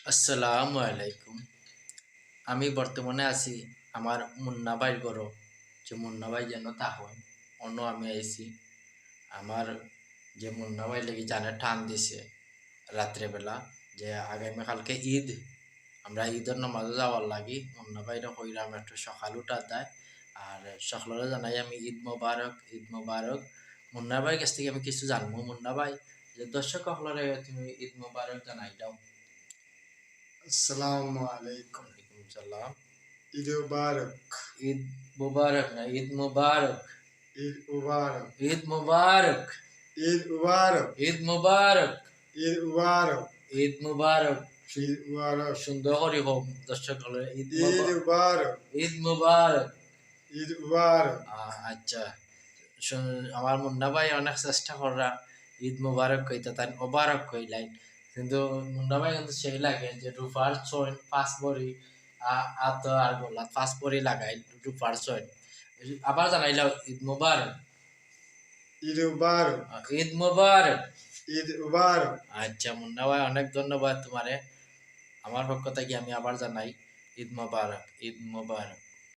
আসসালামু আলাইকুম। আমি বর্তমানে আছি আমার মুন্না ভাইয়ের ঘরও, যে মুন্না ভাই যেন তাহন অন্য আমি আইছি। আমার যে মুন্না ভাই লেগে জানে টান দিছে রাত্রেবেলা, যে আগামীকালকে ঈদ, আমরা ঈদের নামাজে যাওয়ার লাগি মুন্না ভাইরা কইরাম একটু সকাল উঠা দেয়। আর সকলের জানাই আমি ঈদ মোবারক, ঈদ মোবারক। মুন্না ভাইয়ের কাছ থেকে আমি কিছু জানবো। মুন্না ভাই, যে দর্শক সকলের তুমি ঈদ মোবারক জানাই দাও। আসসালামু আলাইকুম। ওয়ালাইকুম সালাম। ঈদ মুবারক। ঈদ মুবারক না, ঈদ মুবারক। ঈদ মুবারক। ঈদ মুবারক। ঈদ মুবারক। ঈদ মুবারক। ঈদ মুবারক। ঈদ মুবারক। ঈদ মুবারক। সুন্দর করে হোক দর্শক হলে ঈদ ঈদ মুবারক। ঈদ মুবারক। ঈদ মুবারক। আচ্ছা, আমার মুন্না ভাই অনেক চেষ্টা করা ঈদ মুবারক কইতে, তাই মুবারক কইলাই, কিন্তু মুন্না ভাই কিন্তু সেই লাগে যে রূপার চৈন পাঁচ ভরি আত আর গোলা পাঁচ ভরি লাগাই রূপার চৈন। আবার জানাইলাম ঈদ মুবারক। ঈদ মুবারক। ঈদ মুবারক। ঈদ মুবারক। আচ্ছা মুন্না ভাই, অনেক ধন্যবাদ তোমারে। আমার পক্ষ থেকে আমি আবার জানাই ঈদ মুবারক, ঈদ মুবারক।